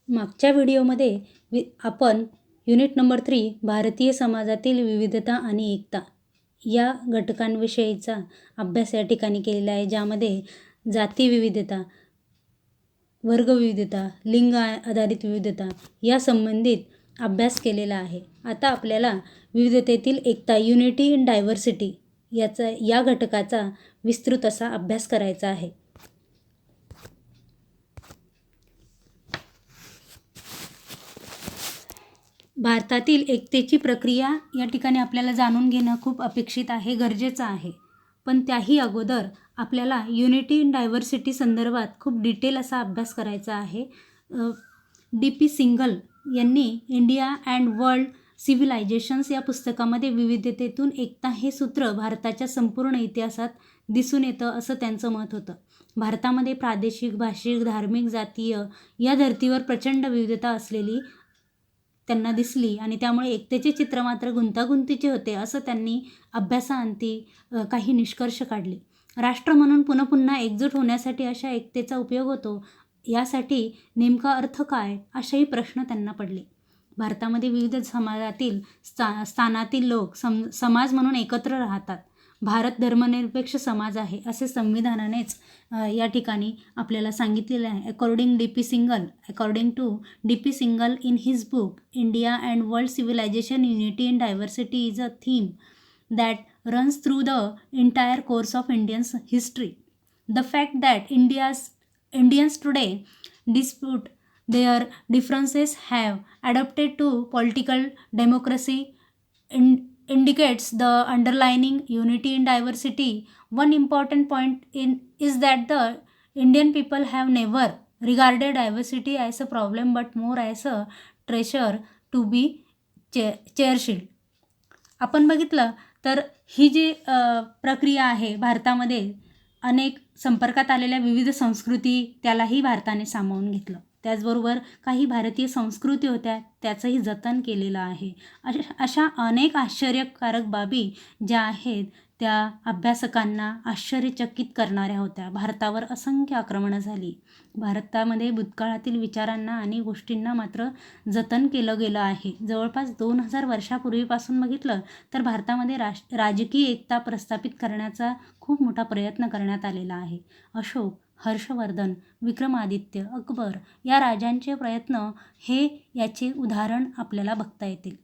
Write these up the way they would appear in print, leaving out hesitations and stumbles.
मागच्या व्हिडिओमध्ये आपण युनिट नंबर 3 भारतीय समाजातील विविधता आणि एकता या घटकांविषयीचा अभ्यास या ठिकाणी केलेला आहे, ज्यामध्ये जाती विविधता, वर्ग विविधता, लिंग आधारित विविधता या संबंधित अभ्यास केलेला आहे. आता आपल्याला विविधतेतील एकता, युनिटी इन डायव्हर्सिटी या घटकाचा विस्तृत असा अभ्यास करायचा आहे. भारतातील एकतेची प्रक्रिया या ठिकाणी आपल्याला जाणून घेणं खूप अपेक्षित आहे, गरजेचं आहे. पण त्याही अगोदर आपल्याला युनिटी इन डायव्हर्सिटी संदर्भात खूप डिटेल असा अभ्यास करायचा आहे. D.P. सिंगल यांनी इंडिया अँड वर्ल्ड सिव्हिलायझेशन्स या पुस्तकामध्ये विविधतेतून एकता हे सूत्र भारताच्या संपूर्ण इतिहासात दिसून येतं असं त्यांचं मत होतं. भारतामध्ये प्रादेशिक, भाषिक, धार्मिक, जातीय या धर्तीवर प्रचंड विविधता असलेली त्यांना दिसली आणि त्यामुळे एकतेचे चित्र मात्र गुंतागुंतीचे होते असं त्यांनी अभ्यासाअंती काही निष्कर्ष काढले. राष्ट्र म्हणून पुन्हा एकजूट होण्यासाठी अशा एकतेचा उपयोग होतो, यासाठी नेमका अर्थ काय, असेही प्रश्न त्यांना पडले. भारतामध्ये विविध समाजातील स्थानातील लोक समाज म्हणून एकत्र राहतात. भारत धर्मनिरपेक्ष समाज आहे असे संविधानानेच या ठिकाणी आपल्याला सांगितलेलं आहे. According to D.P. Singhal in his book India and world civilization unity in diversity is a theme that runs through the entire course of Indian history. The fact that Indians today, despite their differences, have adapted to political democracy indicates the underlying unity in diversity. One important point is that the Indian people have never regarded diversity as a problem but more as a treasure to be cherished. आपण बघितलं तर ही जी प्रक्रिया आहे, भारतामध्ये अनेक संपर्कात आलेल्या विविध संस्कृती त्यालाही भारताने सामावून घेतलं. त्याचबरोबर काही भारतीय संस्कृती होत्या त्याचंही जतन केलेलं आहे. अशा अनेक आश्चर्यकारक बाबी ज्या आहेत त्या अभ्यासकांना आश्चर्यचकित करणाऱ्या होत्या. भारतावर असंख्य आक्रमणं झाली. भारतामध्ये भूतकाळातील विचारांना आणि गोष्टींना मात्र जतन केलं गेलं आहे. जवळपास 2000 वर्षापूर्वीपासून बघितलं तर भारतामध्ये राजकीय एकता प्रस्थापित करण्याचा खूप मोठा प्रयत्न करण्यात आलेला आहे. अशोक, हर्षवर्धन, विक्रमादित्य, अकबर या राजांचे प्रयत्न हे याचे उदाहरण आपल्याला बघता येतील.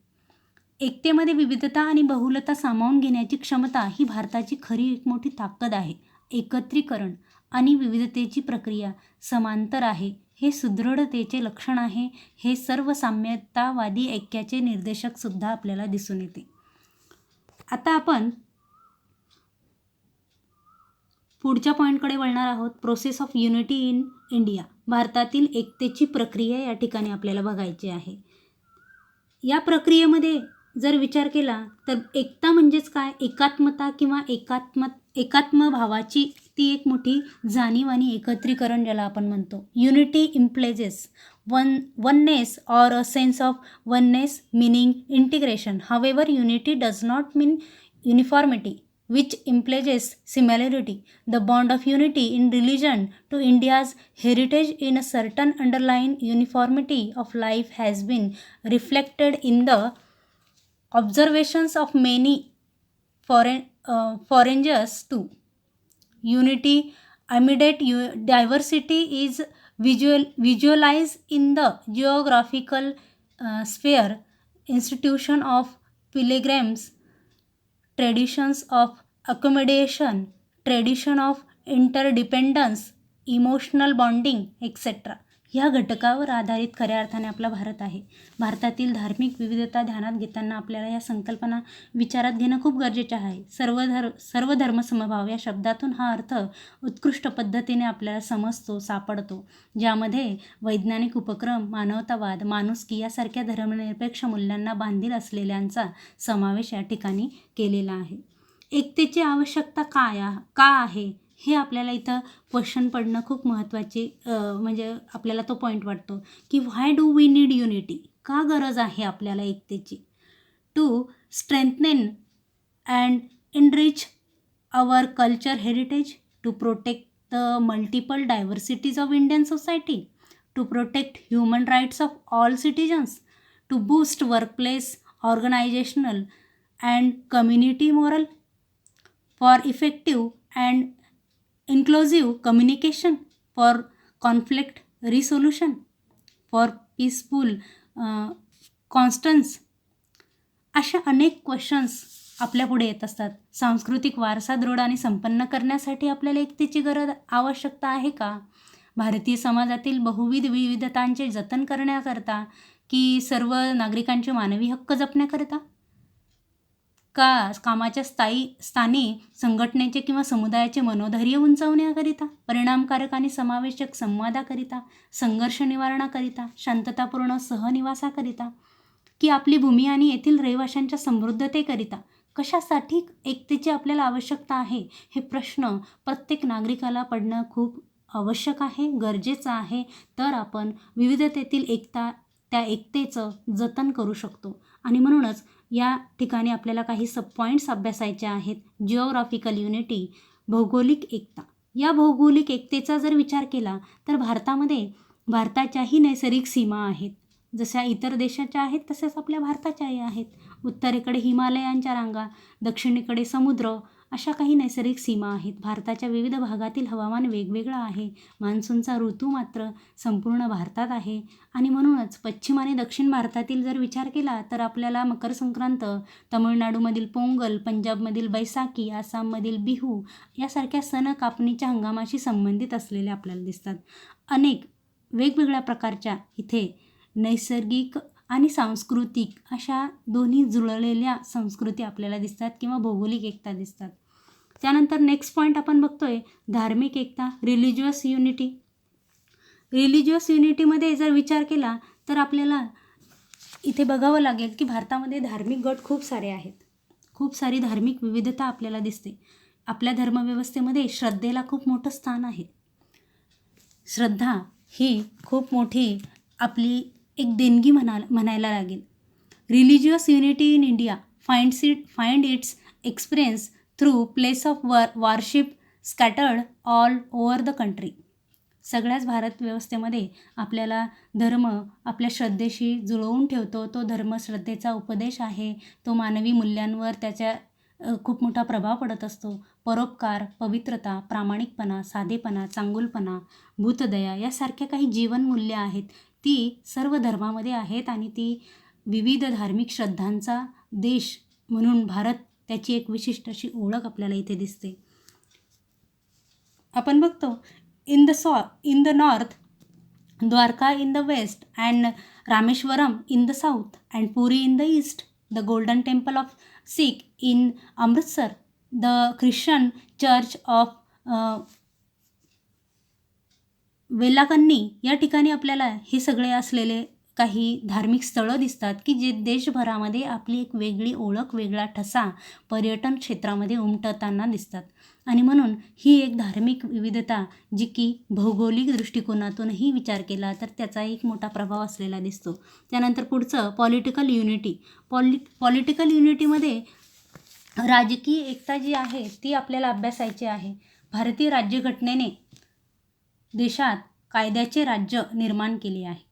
एकतेमध्ये विविधता आणि बहुलता सामावून घेण्याची क्षमता ही भारताची खरी एक मोठी ताकद आहे. एकत्रीकरण आणि विविधतेची प्रक्रिया समांतर आहे हे सुदृढतेचे लक्षण आहे. हे सर्व साम्यतावादी ऐक्याचे निर्देशक सुद्धा आपल्याला दिसून येते. आता आपण पुढच्या पॉईंटकडे वळणार आहोत. Process of unity in India, भारतातील एकतेची प्रक्रिया या ठिकाणी आपल्याला बघायची आहे. या प्रक्रियेमध्ये जर विचार केला तर एकता म्हणजेच काय, एकात्मता किंवा एकात्मभावाची ती एक मोठी जाणीव आणि एकत्रीकरण ज्याला आपण म्हणतो. Unity implies oneness or a sense of oneness meaning integration. However, unity does not mean uniformity, which implies similarity. The bond of unity in religion to India's heritage in a certain underlying uniformity of life has been reflected in the observations of many foreigners too. Unity amid diversity is visualized in the geographical sphere, institution of pilgrims, traditions of accommodation, tradition of interdependence, emotional bonding etcetera ह्या घटकावर आधारित खऱ्या अर्थाने आपला भारत आहे. भारतातील धार्मिक विविधता ध्यानात घेताना आपल्याला या संकल्पना विचारात घेणं खूप गरजेचे आहे. सर्व धर्मसमभाव या शब्दातून हा अर्थ उत्कृष्ट पद्धतीने आपल्याला समजतो, सापडतो, ज्यामध्ये वैज्ञानिक उपक्रम, मानवतावाद, माणुसकी यासारख्या धर्मनिरपेक्ष मूल्यांना बांधील असलेल्यांचा समावेश या ठिकाणी केलेला आहे. एकतेची आवश्यकता का आहे हे आपल्याला इथं क्वेश्चन पडणं खूप महत्त्वाचे, म्हणजे आपल्याला तो पॉईंट वाटतो की why do we need unity, का गरज आहे आपल्याला एकतेची. To strengthen and enrich our culture heritage, to protect the multiple diversities of Indian society, to protect human rights of all citizens, to boost workplace, organizational, and community morale, for effective and inclusive communication, for conflict resolution, for peaceful constants. अशा अनेक questions आपल्यापुढे येत असतात. सांस्कृतिक वारसा दृढ आणि संपन्न करण्यासाठी आपल्याला एकतेची गरज आवश्यकता आहे का? भारतीय समाजातील बहुविध विविधतांचे जतन करण्याकरता की सर्व नागरिकांचे मानवी हक्क जपण्याकरिता? का कामाच्या स्थानी संघटनेचे किंवा समुदायाचे मनोधैर्य उंचावण्याकरिता, परिणामकारक आणि समावेशक संवादाकरिता, संघर्ष निवारणाकरिता, शांततापूर्ण सहनिवासाकरिता, की आपली भूमी आणि येथील रहिवाशांच्या समृद्धतेकरिता? कशासाठी एकतेची आपल्याला आवश्यकता आहे, हे प्रश्न प्रत्येक नागरिकाला पडणं खूप आवश्यक आहे, गरजेचं आहे. तर आपण विविधतेतील एकता, त्या एकतेचं जतन करू शकतो. आणि म्हणूनच या ठिकाणी आपल्याला काही सब पॉईंट्स अभ्यासायचे आहेत. जिओग्राफिकल युनिटी, भौगोलिक एकता. या भौगोलिक एकतेचा जर विचार केला तर भारताच्याही नैसर्गिक सीमा आहेत. जशा इतर देशाच्या आहेत तसेच आपल्या भारताच्याही आहेत. उत्तरेकडे हिमालयांच्या रांगा, दक्षिणेकडे समुद्र, अशा काही नैसर्गिक सीमा आहेत. भारताच्या विविध भागातील हवामान वेगवेगळं आहे. मान्सूनचा ऋतू मात्र संपूर्ण भारतात आहे. आणि म्हणूनच पश्चिम आणि दक्षिण भारतातील जर विचार केला तर आपल्याला मकर संक्रांत, तमिळनाडूमधील पोंगल, पंजाबमधील बैसाखी, आसाममधील बिहू यासारख्या सण कापणीच्या हंगामाशी संबंधित असलेले आपल्याला दिसतात. अनेक वेगवेगळ्या प्रकारच्या इथे नैसर्गिक आणि सांस्कृतिक अशा दोन्ही जुळलेल्या संस्कृती आपल्याला दिसतात किंवा भौगोलिक एकता दिसतात. त्यानंतर नेक्स्ट पॉईंट आपण बघतोय धार्मिक एकता, रिलिजियस युनिटी. रिलिजियस युनिटीमध्ये जर विचार केला तर आपल्याला इथे बघावं लागेल की भारतामध्ये धार्मिक गट खूप सारे आहेत. खूप सारी धार्मिक विविधता आपल्याला दिसते. आपल्या धर्मव्यवस्थेमध्ये श्रद्धेला खूप मोठं स्थान आहे. श्रद्धा ही खूप मोठी आपली एक देणगी म्हणायला लागेल. Religious unity in India find its experience through place of worship scattered all over the country. सगळ्याच भारत व्यवस्थेमध्ये आपल्याला धर्म आपल्या श्रद्धेशी जुळवून ठेवतो. तो धर्म श्रद्धेचा उपदेश आहे. तो मानवी मूल्यांवर त्याच्या खूप मोठा प्रभाव पडत असतो. परोपकार, पवित्रता, प्रामाणिकपणा, साधेपणा, चांगुलपणा, भूतदया यासारख्या काही जीवनमूल्य आहेत. ती सर्व धर्मामध्ये आहेत आणि ती विविध धार्मिक श्रद्धांचा देश म्हणून भारत, त्याची एक विशिष्ट अशी ओळख आपल्याला इथे दिसते. आपण बघतो in the north, Dwarka in the west and Rameswaram in the south and Puri in the east, the golden temple of Sikh in Amritsar, the Christian church of Velankanni. या ठिकाणी आपल्याला हे सगळे असलेले काही धार्मिक स्थळं दिसतात की जे देशभरामध्ये आपली एक वेगळी ओळख, वेगळा ठसा पर्यटन क्षेत्रामध्ये उमटताना दिसतात. आणि म्हणून ही एक धार्मिक विविधता जी की भौगोलिक दृष्टिकोनातूनही विचार केला तर त्याचा एक मोठा प्रभाव असलेला दिसतो. त्यानंतर पुढचं पॉलिटिकल युनिटी. पॉलिटिकल युनिटीमध्ये राजकीय एकता जी आहे ती आपल्याला अभ्यासायची आहे. भारतीय राज्यघटनेने देशात कायद्याचे राज्य निर्माण केले आहे.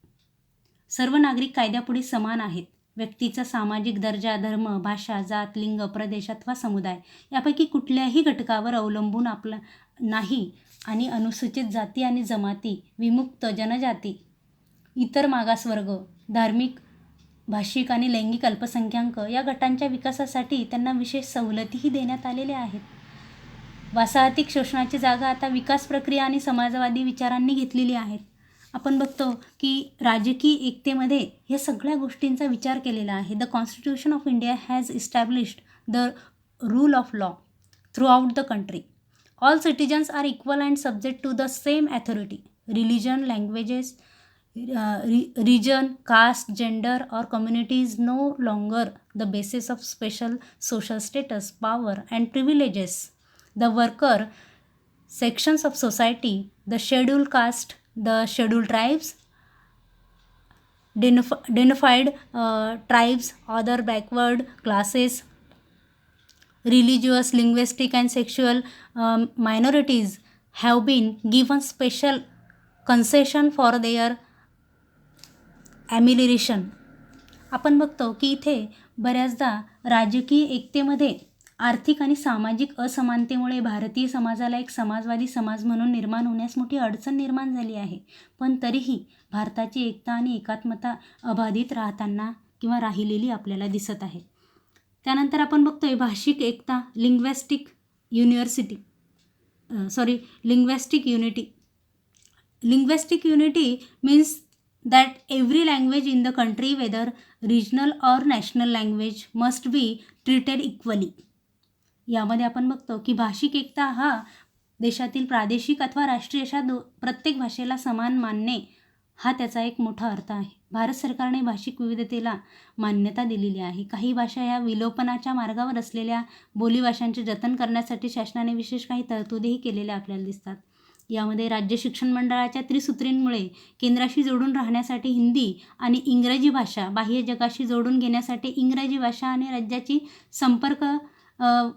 सर्व नागरिक कायद्यापुढे समान आहेत. व्यक्तीचा सामाजिक दर्जा, धर्म, भाषा, जात, लिंग, प्रदेश अथवा समुदाय यापैकी कुठल्याही घटकावर अवलंबून आपला नाही. आणि अनुसूचित जाती आणि जमाती, विमुक्त जनजाती, इतर मागासवर्ग, धार्मिक, भाषिक आणि लैंगिक अल्पसंख्याक या गटांच्या विकासासाठी त्यांना विशेष सवलतीही देण्यात आलेल्या आहेत. वसाहतिक शोषणाची जागा आता विकास प्रक्रिया आणि समाजवादी विचारांनी घेतलेली आहेत. आपण बघतो की राजकीय एकतेमध्ये या सगळ्या गोष्टींचा विचार केलेला आहे. The constitution of India has established the rule of law throughout the country. All citizens are equal and subject to the same authority. Religion, languages, region, caste, gender or community is no longer the basis of special social status, power and privileges. The worker sections of society, the scheduled caste, the scheduled tribes, dignified tribes, other backward classes, religious, linguistic and sexual minorities have been given special concession for their ॲमिलिरेशन. आपण बघतो की इथे बऱ्याचदा राजकीय एकतेमध्ये आर्थिक आणि सामाजिक असमानतेमुळे भारतीय समाजाला एक समाजवादी समाज म्हणून निर्माण होण्यास मोठी अडचण निर्माण झाली आहे. पण तरीही भारताची एकता आणि एकात्मता अबाधित राहताना किंवा राहिलेली आपल्याला दिसत आहे. त्यानंतर आपण बघतोय भाषिक एकता, linguistic unity. Linguistic unity means that every language in the country, whether regional or national language, must be treated equally. यामध्ये आपण बघतो की भाषिक एकता हा देशातील प्रादेशिक अथवा राष्ट्रीय अशा प्रत्येक भाषेला समान मानणे हा त्याचा एक मोठा अर्थ आहे. भारत सरकारने भाषिक विविधतेला मान्यता दिलेली आहे. काही भाषा ह्या विलोपनाच्या मार्गावर असलेल्या बोलीभाषांचे जतन करण्यासाठी शासनाने विशेष काही तरतुदीही केलेल्या आपल्याला दिसतात. यामध्ये राज्य शिक्षण मंडळाच्या त्रिसूत्रींमुळे केंद्राशी जोडून राहण्यासाठी हिंदी आणि इंग्रजी भाषा, बाह्य जगाशी जोडून घेण्यासाठी इंग्रजी भाषा आणि राज्याची संपर्क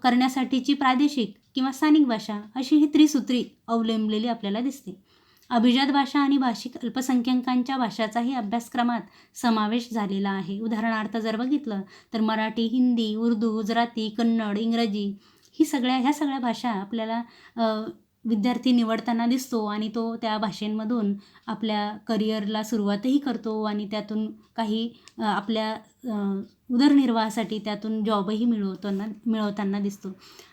करण्यासाठीची प्रादेशिक किंवा स्थानिक भाषा अशी ही त्रिसूत्री अवलंबलेली आपल्याला दिसते. अभिजात भाषा आणि भाषिक अल्पसंख्याकांच्या भाषाचाही अभ्यासक्रमात समावेश झालेला आहे. उदाहरणार्थ जर बघितलं तर मराठी, हिंदी, उर्दू, गुजराती, कन्नड, इंग्रजी ह्या सगळ्या भाषा आपल्याला विद्यार्थी निवडताना दिसतो आणि तो त्या भाषेंमधून आपल्या करिअरला सुरुवातही करतो आणि त्यातून काही आपल्या उदरनिर्वाहासाठी त्यातून जॉबही मिळवताना दिसतो.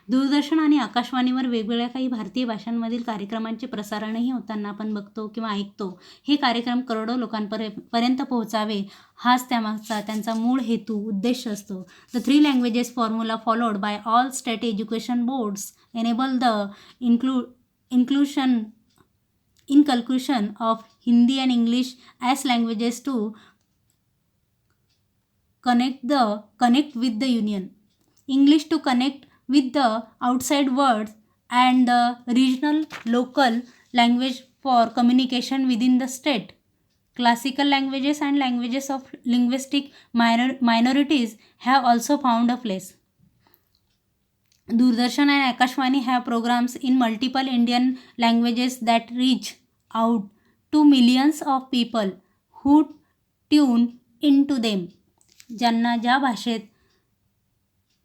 दूरदर्शन आणि आकाशवाणीवर वेगवेगळ्या काही भारतीय भाषांमधील कार्यक्रमांचे प्रसारणही होताना आपण बघतो किंवा ऐकतो. हे कार्यक्रम करोडो लोकांपर्यंत पोहोचावे हाच त्यामागचा त्यांचा मूळ हेतू, उद्देश असतो. The 3 languages formula followed by all state education boards enable the inculcation of Hindi and English as languages to connect with the union, English to connect with the outside world, and the regional local language for communication within the state. Classical languages and languages of linguistic minorities have also found a place. Doordarshan and Akashvani have programs in multiple Indian languages that reach out to millions of people who tune into them. ज्यांना ज्या भाषेत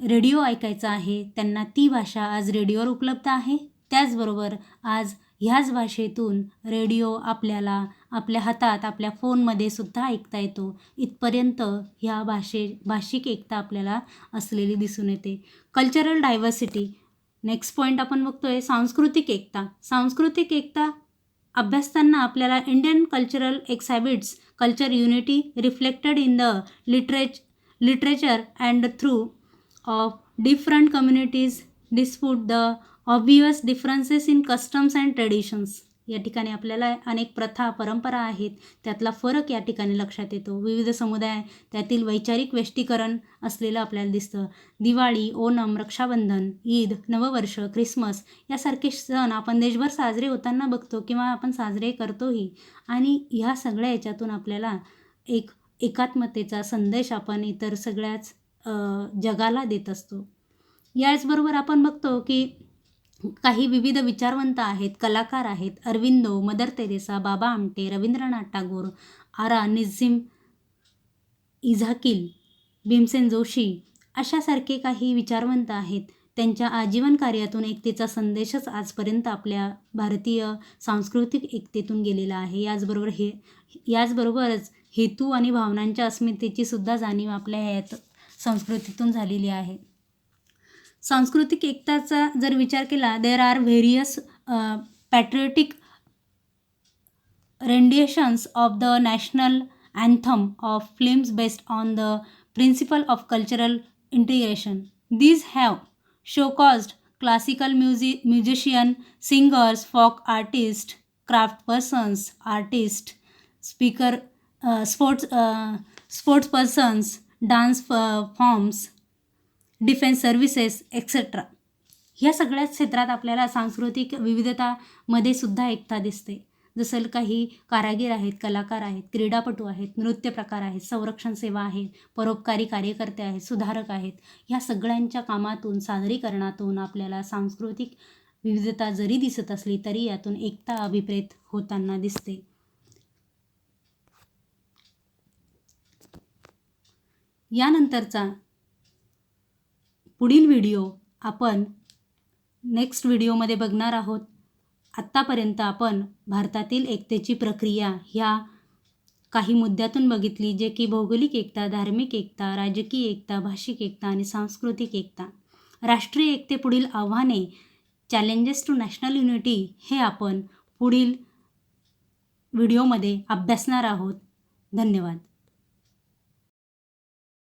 radio ऐकायचा आहे त्यांना ती भाषा आज रेडिओवर उपलब्ध आहे. त्याचबरोबर आज ह्याच भाषेतून रेडिओ आपल्याला आपल्या हातात, आपल्या फोनमध्ये सुद्धा ऐकता येतो. इथपर्यंत ह्या भाषिक एकता आपल्याला असलेली दिसून येते. Cultural diversity. नेक्स्ट पॉईंट आपण बघतोय सांस्कृतिक एकता. सांस्कृतिक एकता अभ्यासताना आपल्याला Indian cultural exhibits culture unity reflected in the literature and through of different communities dispute the obvious differences in customs and traditions. या ठिकाणी आपल्याला अनेक प्रथा, परंपरा आहेत, त्यातला फरक या ठिकाणी लक्षात येतो. विविध समुदाय त्यातील वैचारिक वेष्टीकरण असलेलं आपल्याला दिसतं. दिवाळी, ओणम, रक्षाबंधन, ईद, नववर्ष, ख्रिसमस यासारखे सण आपण देशभर साजरे होताना बघतो किंवा आपण साजरे करतोही. आणि ह्या सगळ्या याच्यातून आपल्याला एक एकात्मतेचा संदेश आपण इतर सगळ्याच जगाला देत असतो. याचबरोबर आपण बघतो की काही विविध विचारवंत आहेत, कलाकार आहेत. अरविंदो, मदर तेरेसा, बाबा आमटे, रवींद्रनाथ टागोर, आरा, निझीम इझाकील, भीमसेन जोशी अशासारखे काही विचारवंत आहेत. त्यांच्या आजीवन कार्यातून एकतेचा संदेशच आजपर्यंत आपल्या भारतीय सांस्कृतिक एकतेतून गेलेला आहे. याचबरोबरच हेतू आणि भावनांच्या अस्मितेची सुद्धा जाणीव आपल्या ह्यात संस्कृतीतून झालेली आहे. सांस्कृतिक एकताचा जर विचार केला, there are various patriotic renditions of the national anthem of films based on the principle of cultural integration. These have showcased classical musician, singers, folk artists, craft persons, artists, speaker, sports persons, dance forms, defence services etcetera. ह्या सगळ्याच क्षेत्रात आपल्याला सांस्कृतिक विविधतामध्ये सुद्धा एकता दिसते. जसं काही कारागीर आहेत, कलाकार आहेत, क्रीडापटू आहेत, नृत्य प्रकार आहेत, संरक्षण सेवा आहेत, परोपकारी कार्यकर्ते आहेत, सुधारक आहेत. ह्या सगळ्यांच्या कामातून, सादरीकरणातून आपल्याला सांस्कृतिक विविधता जरी दिसत असली तरी यातून एकता अभिप्रेत होताना दिसते. यानंतरचा पुढील व्हिडिओ आपण नेक्स्ट व्हिडिओमध्ये बघणार आहोत. आत्तापर्यंत आपण भारतातील एकतेची प्रक्रिया ह्या काही मुद्द्यातून बघितली, जे की भौगोलिक एकता, धार्मिक एकता, राजकीय एकता, भाषिक एकता आणि सांस्कृतिक एकता. राष्ट्रीय एकतेपुढील आव्हाने, चॅलेंजेस टू नॅशनल युनिटी, हे आपण पुढील व्हिडिओमध्ये अभ्यासणार आहोत. धन्यवाद.